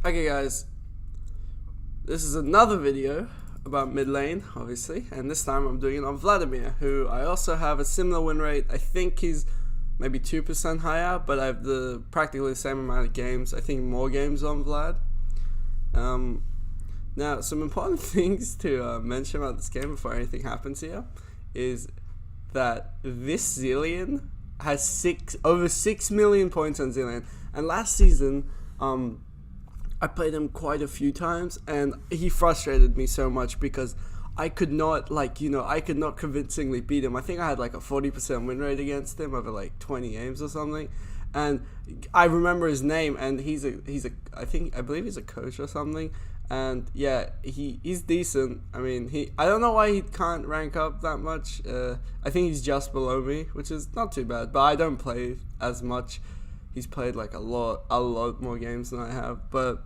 Okay guys, this is another video about mid lane, obviously, and this time I'm doing it on Vladimir, who I also have a similar win rate. I think he's maybe 2% higher, but I have practically the same amount of games. I think more games on Vlad. Now, some important things to mention about this game before anything happens here is that this Zillion has over 6 million points on Zillion, and last season, I played him quite a few times, and he frustrated me so much because I could not, I could not convincingly beat him. I think I had like a 40% win rate against him over like 20 games or something. And I remember his name, and I believe he's a coach or something. And yeah, he's decent. I mean, I don't know why he can't rank up that much. I think he's just below me, which is not too bad, but I don't play as much. He's played like a lot more games than I have. But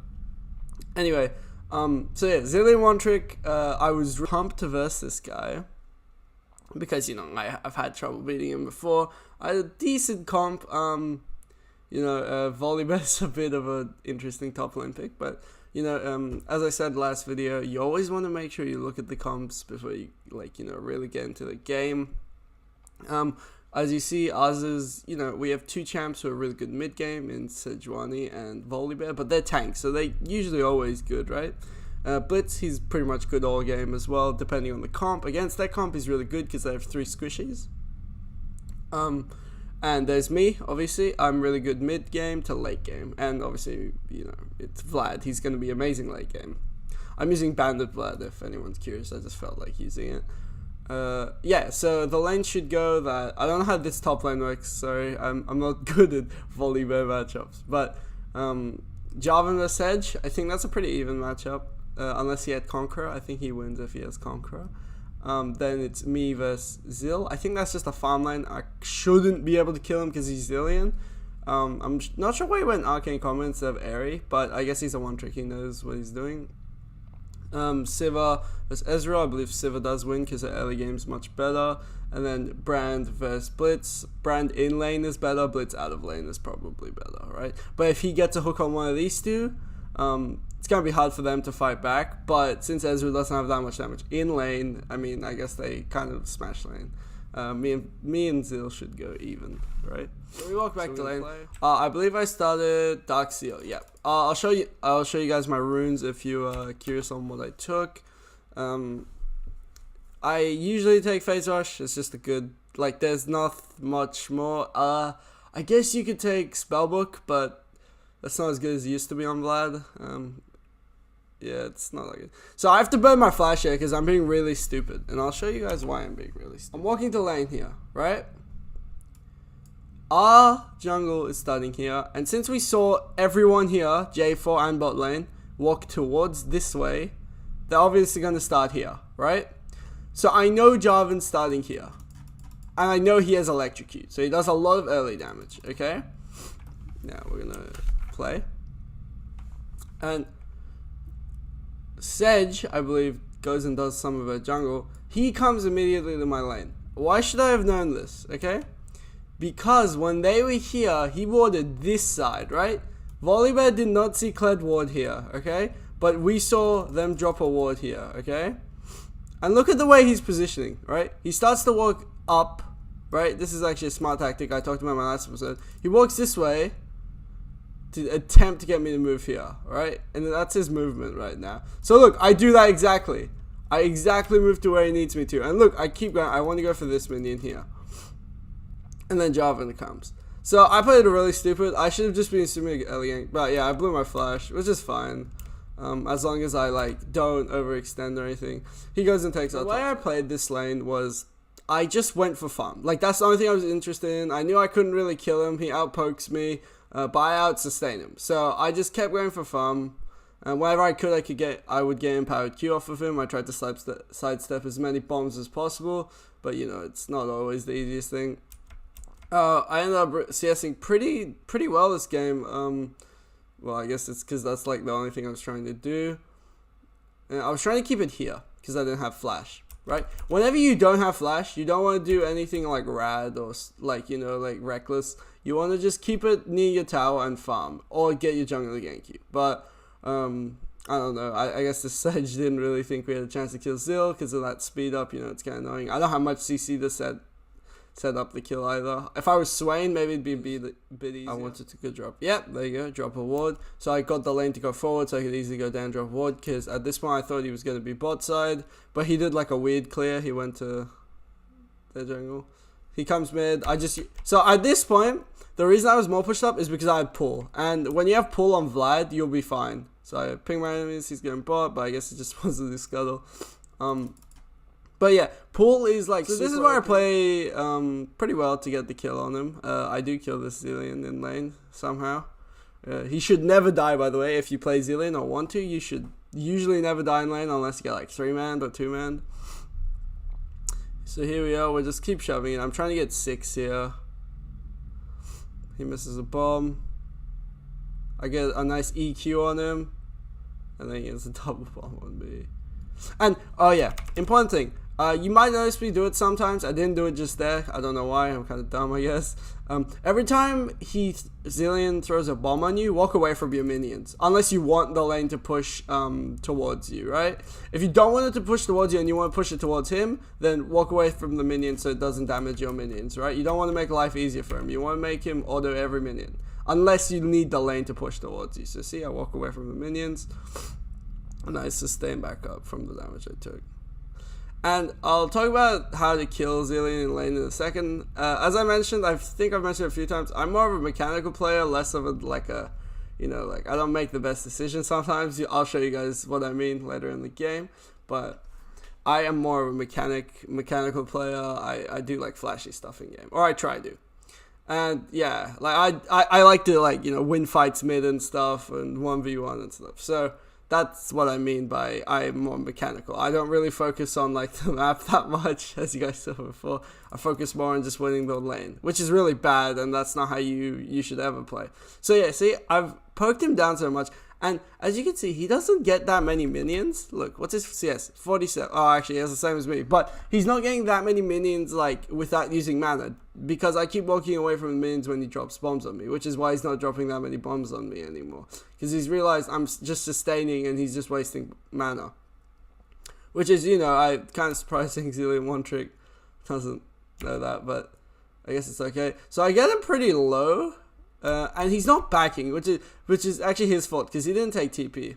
anyway, so yeah, Zillion one trick. I was pumped to verse this guy because I've had trouble beating him before. I had a decent comp. Volibear's a bit of an interesting top lane pick, but as I said last video, you always want to make sure you look at the comps before you really get into the game. As you see, ours is, we have two champs who are really good mid game in Sejuani and Volibear, but they're tanks, so they're usually always good, right? Blitz, he's pretty much good all game as well, depending on the comp. Against that comp, he's really good because they have 3 squishies. And there's me, obviously. I'm really good mid game to late game, and obviously, it's Vlad. He's going to be amazing late game. I'm using Bandit Vlad if anyone's curious. I just felt like using it. Yeah, so the lane should go that I don't know how this top lane works. Sorry, I'm not good at Volibear matchups, but Jarvan vs Sedge, I think that's a pretty even matchup. Unless he had Conqueror, I think he wins if he has Conqueror. Then it's me versus Zil. I think that's just a farm lane. I shouldn't be able to kill him because he's Zillion. I'm not sure why he went Arcane Common instead of Airy, but I guess he's a one trick. He knows what he's doing. Siva versus Ezreal. I believe Siva does win because the early game's much better. And then Brand versus Blitz. Brand in lane is better. Blitz out of lane is probably better, right? But if he gets a hook on one of these two, it's going to be hard for them to fight back. But since Ezreal doesn't have that much damage in lane, I mean, I guess they kind of smash lane. Me and Zil should go even, right? So we walk back to lane. I believe I started Dark Seal. Yeah. I'll show you guys my runes if you are curious on what I took. I usually take Phase Rush. It's just a good, there's not much more. I guess you could take Spellbook, but that's not as good as it used to be on Vlad. Yeah, it's not that good. So I have to burn my flash here because I'm being really stupid. And I'll show you guys why I'm being really stupid. I'm walking to lane here, right? Our jungle is starting here. And since we saw everyone here, J4 and bot lane, walk towards this way, they're obviously going to start here, right? So I know Jarvan's starting here. And I know he has Electrocute. So he does a lot of early damage, okay? Now we're going to play. And Sedge, I believe, goes and does some of her jungle. He comes immediately to my lane. Why should I have known this, okay? Because when they were here, he warded this side, right? Volibear did not see Kled ward here, okay? But we saw them drop a ward here, okay? And look at the way he's positioning, right? He starts to walk up, right? This is actually a smart tactic I talked about in my last episode. He walks this way to attempt to get me to move here, right? And that's his movement right now. So look, I do that exactly. I exactly move to where he needs me to. And look, I keep going. I want to go for this minion here. And then Jarvan comes. So I played it really stupid. I should have just been assuming early game. But yeah, I blew my flash, which is fine. As long as I don't overextend or anything. He goes and takes out. The way I played this lane was I just went for farm. That's the only thing I was interested in. I knew I couldn't really kill him. He outpokes me. Buy out, sustain him. So I just kept going for farm, and whenever I could, I would get empowered Q off of him. I tried to sidestep as many bombs as possible, but it's not always the easiest thing. I ended up CSing pretty well this game. Well, I guess it's because that's the only thing I was trying to do, and I was trying to keep it here because I didn't have flash. Right? Whenever you don't have flash, you don't want to do anything rad or reckless. You want to just keep it near your tower and farm, or get your jungle to gank you. But I don't know. I guess the Sage didn't really think we had a chance to kill Zil because of that speed up. You know, it's kind of annoying. I don't know how much CC this set up the kill either. If I was Swain, maybe it'd be a bit easier. I wanted to go drop. Yep, there you go. Drop a ward. So I got the lane to go forward so I could easily go down, drop a ward. Because at this point I thought he was going to be bot side. But he did like a weird clear. He went to the jungle. He comes mid. So at this point, the reason I was more pushed up is because I had pull. And when you have pull on Vlad, you'll be fine. So I ping my enemies, he's going bot, but I guess it just wasn't his scuttle. But yeah, pull is like, so this is where I play pretty well to get the kill on him. I do kill this Zillion in lane somehow. He should never die, by the way. If you play Zillion or want to, you should usually never die in lane unless you get like 3-man or 2-man. So here we are, we'll just keep shoving it. I'm trying to get 6 here. He misses a bomb. I get a nice EQ on him. And then he gets a double bomb on me. And, oh yeah, important thing. You might notice me do it sometimes. I didn't do it just there. I don't know why. I'm kind of dumb, I guess. Every time Zillion throws a bomb on you, walk away from your minions. Unless you want the lane to push towards you, right? If you don't want it to push towards you and you want to push it towards him, then walk away from the minion so it doesn't damage your minions, right? You don't want to make life easier for him. You want to make him auto every minion. Unless you need the lane to push towards you. So see, I walk away from the minions. And I sustain back up from the damage I took. And I'll talk about how to kill Zillion in lane in a second. As I mentioned, I think I've mentioned it a few times, I'm more of a mechanical player, less of I don't make the best decisions sometimes. I'll show you guys what I mean later in the game. But I am more of a mechanical player. I do like flashy stuff in game. Or I try to. And yeah, like I like to win fights mid and stuff and 1v1 and stuff. So that's what I mean by I'm more mechanical. I don't really focus on like the map that much, as you guys saw before. I focus more on just winning the lane, which is really bad, and that's not how you should ever play. So yeah, see, I've poked him down so much, and as you can see, he doesn't get that many minions. Look, what's his CS? 47. Oh, actually, he has the same as me, but he's not getting that many minions like without using mana, because I keep walking away from the minions when he drops bombs on me, which is why he's not dropping that many bombs on me anymore. Because he's realized I'm just sustaining and he's just wasting mana. Which is, I kind of surprising Zillion one trick doesn't know that, but I guess it's okay. So I get him pretty low, and he's not backing, which is actually his fault because he didn't take TP.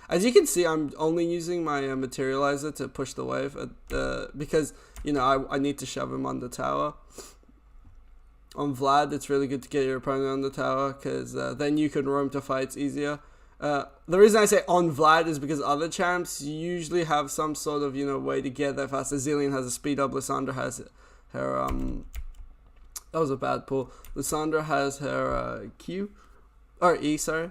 As you can see, I'm only using my materializer to push the wave because I need to shove him on the tower. On Vlad, it's really good to get your opponent on the tower because then you can roam to fights easier. The reason I say on Vlad is because other champs usually have some sort of way to get there faster. Zillion has a speed up. Lissandra has her that was a bad pull. Lissandra has her Q or E, sorry.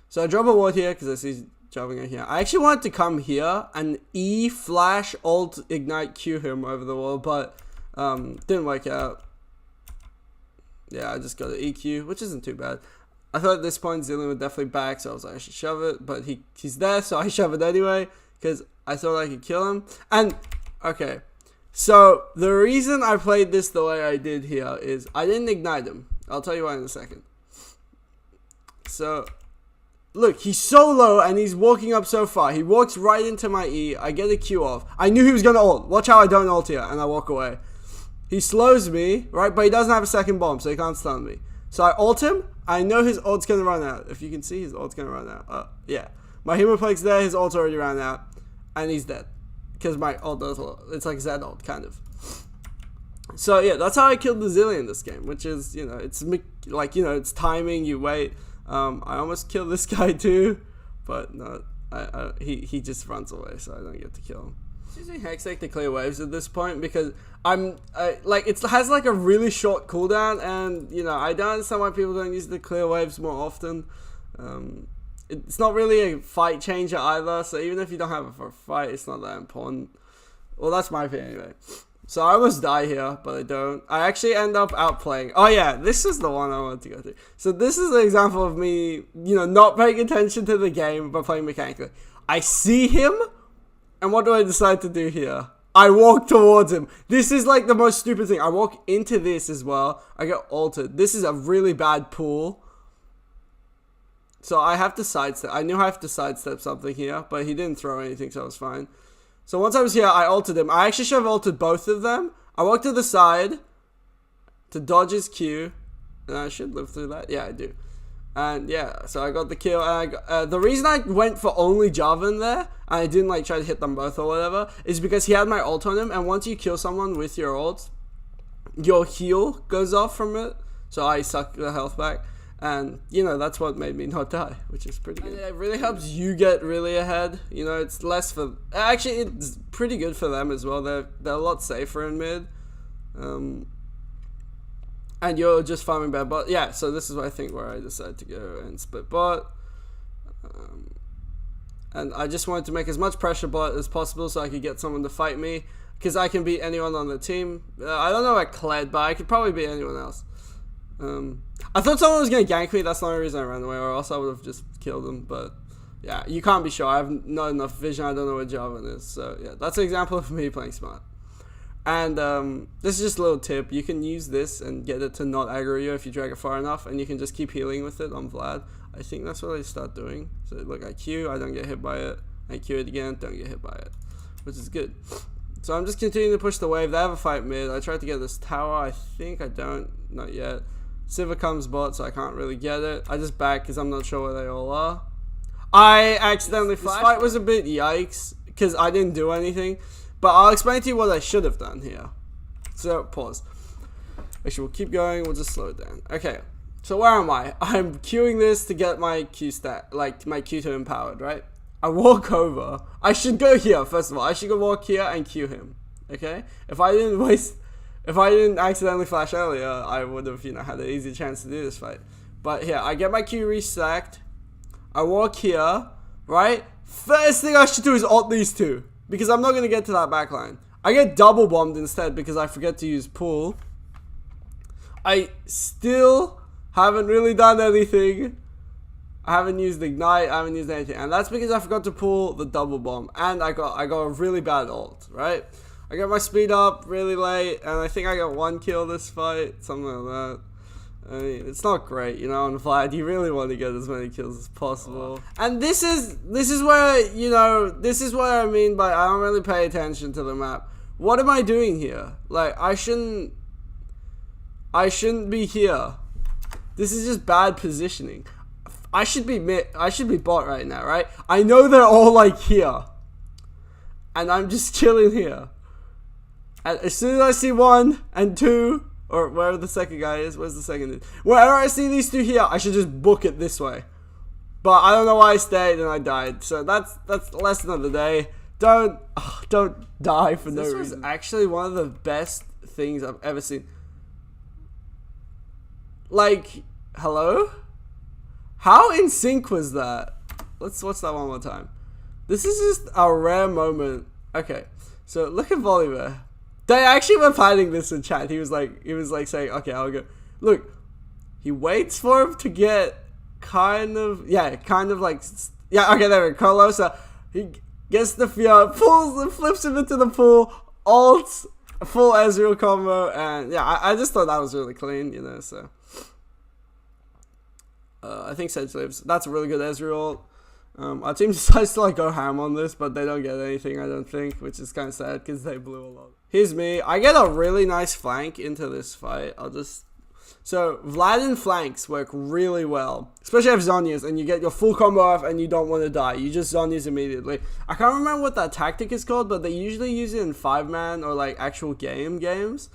So I drop a ward here because I see jumping in here. I actually wanted to come here and E flash alt ignite Q him over the wall, but didn't work out. Yeah, I just got an EQ, which isn't too bad. I thought at this point Zillion would definitely back, so I was like, I should shove it, but he's there, so I shove it anyway, because I thought I could kill him. And, okay, so the reason I played this the way I did here is I didn't ignite him. I'll tell you why in a second. So, look, he's so low, and he's walking up so far. He walks right into my E, I get a Q off. I knew he was going to ult. Watch how I don't ult here, and I walk away. He slows me, right, but he doesn't have a second bomb, so he can't stun me. So I ult him. I know his ult's going to run out. If you can see, his ult's going to run out. Yeah. My Hemoplate's there, his ult's already ran out. And he's dead. Because my ult does a lot. It's like Z ult, kind of. So yeah, that's how I killed the Zillion in this game. Which is, it's like, it's timing, you wait. I almost killed this guy too. But no, he just runs away, so I don't get to kill him. Using Hextech to clear waves at this point because it has like a really short cooldown, and I don't understand why people don't use the clear waves more often. It's not really a fight changer either, so even if you don't have it for a fight, it's not that important. Well, that's my opinion anyway. So I almost die here, but I don't. I actually end up outplaying. Oh yeah, this is the one I wanted to go to. So this is an example of me, not paying attention to the game but playing mechanically. I see him. And what do I decide to do here? I walk towards him. This is like the most stupid thing. I walk into this as well. I get altered. This is a really bad pull. So I have to sidestep. I knew I have to sidestep something here, but he didn't throw anything, so I was fine. So once I was here, I ulted him. I actually should have ulted both of them. I walked to the side to dodge his Q. And I should live through that. Yeah, I do. And yeah, so I got the kill. And the reason I went for only Jarvan there, and I didn't like try to hit them both or whatever, is because he had my ult on him. And once you kill someone with your ult, your heal goes off from it. So I suck the health back. And, you know, that's what made me not die, which is pretty good. And it really helps you get really ahead. You know, it's less for... Actually, it's pretty good for them as well. They're a lot safer in mid. And you're just farming bad bot. Yeah, so this is what I think where I decided to go and split bot. And I just wanted to make as much pressure bot as possible so I could get someone to fight me. Because I can beat anyone on the team. I don't know about Kled, but I could probably beat anyone else. I thought someone was going to gank me. That's the only reason I ran away, or else I would have just killed him. But yeah, you can't be sure. I have not enough vision. I don't know where Jarvan is. So yeah, that's an example of me playing smart. And this is just a little tip. You can use this and get it to not aggro you if you drag it far enough, and you can just keep healing with it on Vlad. I think that's what I start doing. So look, I Q, I don't get hit by it. I Q it again, don't get hit by it, which is good. So I'm just continuing to push the wave. They have a fight mid. I tried to get this tower. I think I don't. Not yet. Sivir comes bot, so I can't really get it. I just back because I'm not sure where they all are. I accidentally flashed. This fight was a bit yikes because I didn't do anything. But I'll explain to you what I should have done here. So, pause. Actually, we'll keep going. We'll just slow it down. Okay. So, where am I? I'm queuing this to get my Q stat, like my Q2 empowered, right? I walk over. I should go here, first of all. I should go walk here and Q him. Okay? If I didn't accidentally flash earlier, I would have, you know, had an easy chance to do this fight. But here, I get my Q restacked. I walk here, right? First thing I should do is ult these two. Because I'm not going to get to that backline. I get double bombed instead because I forget to use pool. I still haven't really done anything. I haven't used ignite, I haven't used anything. And that's because I forgot to pull the double bomb. And I got a really bad ult, right? I got my speed up really late. And I think I got 1 kill this fight. Something like that. I mean, it's not great, you know, on Vlad, you really want to get as many kills as possible. And this is where, you know, this is what I mean by I don't really pay attention to the map. What am I doing here? Like, I shouldn't be here. This is just bad positioning. I should be bot right now, right? I know they're all like here. And I'm just chilling here. And as soon as I see 1 and 2, or wherever the second guy is. Where's the second dude? Wherever I see these two here, I should just book it this way. But I don't know why I stayed and I died. So that's lesson of the day. Don't die for no reason. This was actually one of the best things I've ever seen. Like, hello? How in sync was that? Let's watch that one more time. This is just a rare moment. Okay, so look at Volibear. They actually were planning this in chat. He was like saying, okay, I'll go. Look, he waits for him to get kind of like, yeah, okay, there we go. Colosa, he gets the fear, pulls and flips him into the pool, ults, full Ezreal combo, and yeah, I just thought that was really clean, you know, so. I think Sedge lives. That's a really good Ezreal. Our team decides to like go ham on this, but they don't get anything, I don't think, which is kind of sad because they blew a lot. Here's me. I get a really nice flank into this fight. So Vlad and flanks work really well, especially if Zhonya's and you get your full combo off and you don't want to die. You just Zhonya's immediately. I can't remember what that tactic is called, but they usually use it in 5-man or like actual games.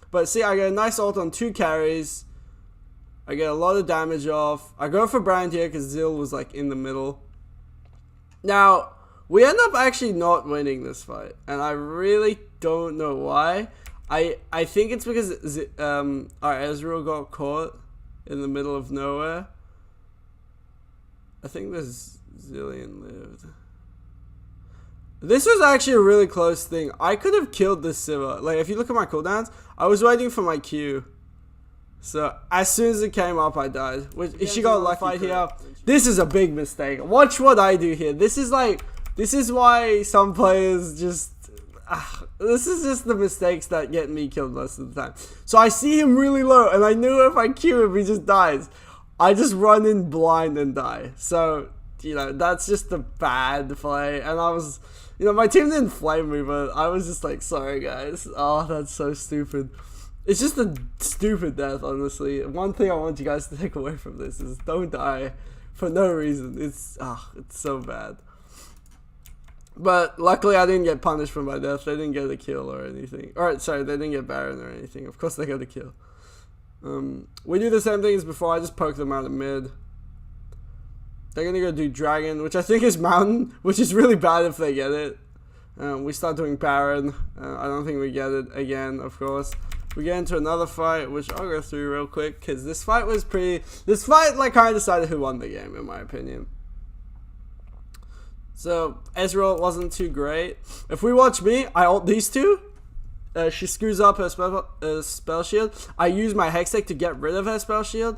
But see, I get a nice ult on 2 carries. I get a lot of damage off. I go for Brand here because Zill was like in the middle. Now, we end up actually not winning this fight, and I really don't know why. I think it's because our Ezreal got caught in the middle of nowhere. I think this Zillion lived. This was actually a really close thing. I could have killed this Sivir. Like, if you look at my cooldowns, I was waiting for my Q. So, as soon as it came up, I died. Which, she got lucky here. This is a big mistake. Watch what I do here. This is why some players just... this is just the mistakes that get me killed most of the time. So I see him really low, and I knew if I Q him, he just dies. I just run in blind and die. So, you know, that's just a bad play. And I was, you know, my team didn't flame me, but I was just like, sorry guys. Oh, that's so stupid. It's just a stupid death, honestly. One thing I want you guys to take away from this is don't die for no reason. It's so bad. But luckily I didn't get punished for my death. They didn't get a kill or anything. Alright, sorry, they didn't get Baron or anything. Of course they got a kill. We do the same thing as before. I just poke them out of mid. They're gonna go do Dragon, which I think is Mountain, which is really bad if they get it. We start doing Baron. I don't think we get it again, of course. We get into another fight, which I'll go through real quick, because this fight was pretty... This fight, like, kind of decided who won the game, in my opinion. So, Ezreal wasn't too great. If we watch me, I ult these two. She screws up her spell shield. I use my Hextech to get rid of her spell shield.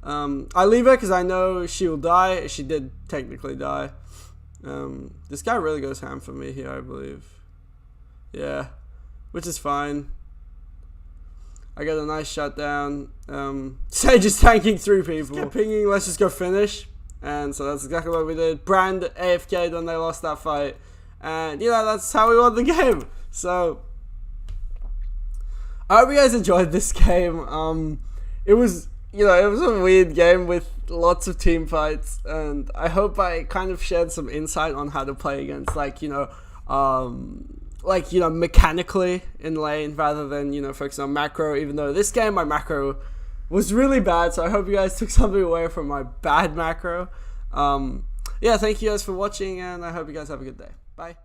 I leave her because I know she will die. She did technically die. This guy really goes ham for me here, I believe. Yeah, which is fine. I got a nice shutdown. Sage is tanking 3 people. Kept pinging, let's just go finish. And so that's exactly what we did. Brand AFK'd when they lost that fight. And, you know, that's how we won the game. So, I hope you guys enjoyed this game. It was, you know, it was a weird game with lots of team fights. And I hope I kind of shared some insight on how to play against, like, you know, mechanically in lane rather than, you know, focusing on macro, even though this game my macro was really bad. So I hope you guys took something away from my bad macro. Yeah, thank you guys for watching, and I hope you guys have a good day. Bye.